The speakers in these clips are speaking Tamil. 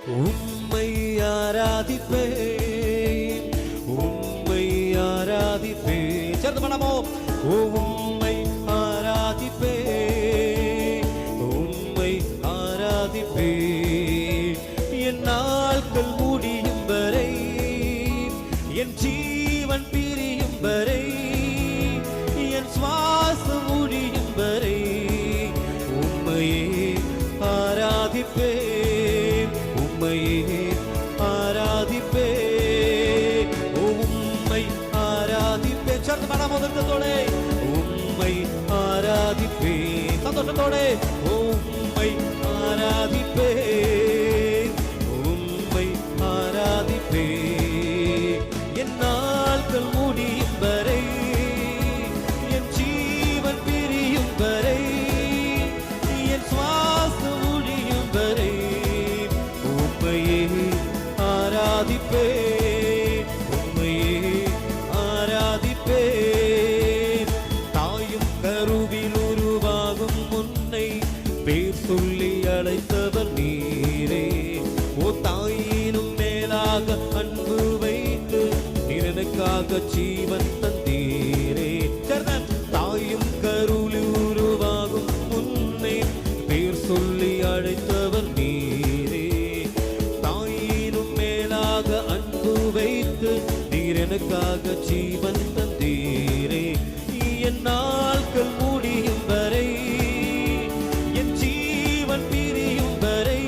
உம்மை ஆராதிப்பேன், உம்மை ஆராதிப்பேன். சேர்ந்து பண்ணமோ, உம்மை ஆராதிப்பேன், உம்மை ஆராதிப்பேன். என் நாட்கள் முடியும் வரை, என் ஜீவன் பிரியும் வரை, என் சுவாசம் முடியும் வரை உம்மையே ஆராதிப்பேன், உம்மையே ஆராதிப்பேன், உம்மை ஆராதிப்பேன். சேர்ந்து மனம் முதற்கத்தோடே உம்மை ஆராதிப்பேன், சந்தோஷத்தோடே உம்மை ஆராதிப்பேன், உம்மை ஆராதிப்பேன். என் நாட்கள் முடியும் வரை, என் ஜீவன் பிரியும் வரை, என் சுவாசம் முடியும் வரை உம்மையே ஆராதிப்பேன், உம்மையே ஆராதிப்பேன். தாயும் கருவில் உருவாகும் முன்னை பேர் சொல்லி அழைத்தவர் நீரே. ஓ தாயினும் மேலாக அன்பு வைத்து எனக்காக ஜீவன் தந்தீரே. தாயும் கருவில் உருவாகும் முன்னை பேர் சொல்லி அழைத்தவர் நீரே. தாயினும் மேலாக அன்பு வைத்து நீர் எனக்காக ஜீவன் தந்தீரே. என் நாட்கள் முடியும் வரை, என் ஜீவன் பிரியும் வரை,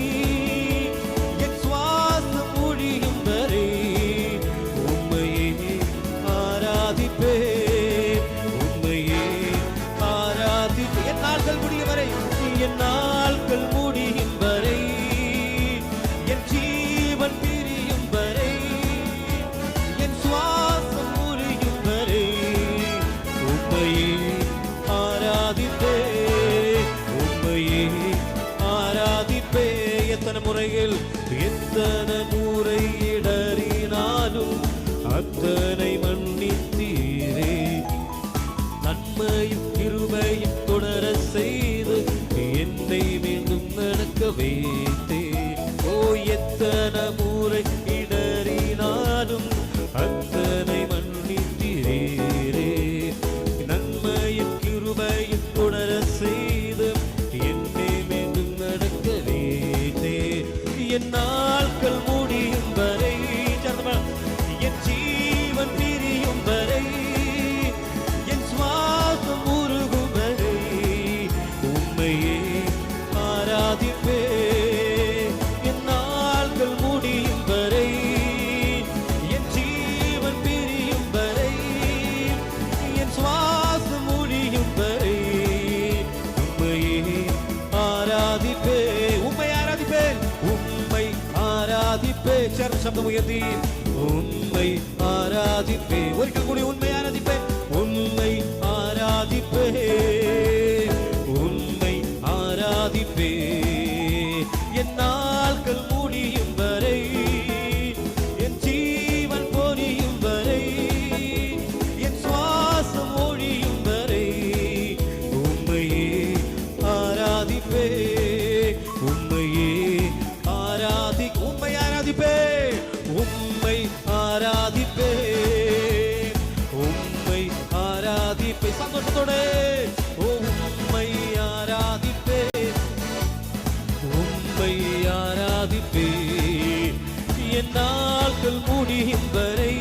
என் சுவாசம் முடியும் வரை உம்மையே ஆராதிப்பேன், உம்மையே ஆராதிப்பேன். என் நாட்கள் முடியும் வரை, என் நாட்கள் முடியும் வரை, என் ஜீவன் பிரியும் வரை, என் சுவாசம் முடியும் வரை உம்மையே ஆராதிப்பேன், உம்மையே ஆராதிப்பேன். எத்தனை முறையில், எத்தனை முறை இடறினாலும் அத்தனை மன்னித்தீரே. நன்மையும் கிருபையும் தொடர செய்து என்னை மீண்டும் நடக்க வைத்தேன். ஓ எத்தனை முறை இடறினாலும் அத்தனை மன்னித்தீரே. நன்மையும் கிருபையும் தொடர செய்து என்னை மீண்டும் நடக்க வைத்தேன். என் நாட்கள் முடியும் வரை, என் ஜீவன் பிரியும் வரை, என் சுவாசம் உருகும் வரை உம்மையே ஆராதிப்பேன். என் நாட்கள் முடியும் வரை, என் ஜீவன் பிரியும் வரை, என் சுவாசம் முடியும் வரை உம்மையே ஆராதிப்பேன், உம்மை ஆராதிப்பேன், உம்மை ஆராதிப்பேன். சேர்ந்த சப்தம் உயர்த்தி உம்மை ஆராதிப்பேன். ஒரிக்கல் கூடி உண்மை ஆராதிப்பேன், உண்மை ஆராதிப்பேன், உண்மை ஆராதிப்பேன். என் நாட்கள் முடியும் வரை, என் ஜீவன் பொரியும் வரை, என் சுவாசம் ஒழியும் வரை உம்மையே ஆராதிப்பேன், உம்மையே உம்மை ஆராதிப்பேன், உம்மை ஆராதிப்பேன், உம்மை ஆராதிப்பேன். சந்தோஷத்தோட உம்மை ஆராதிப்பேன், உம்மை ஆராதிப்பேன். என் நாட்கள் முடியும் வரை,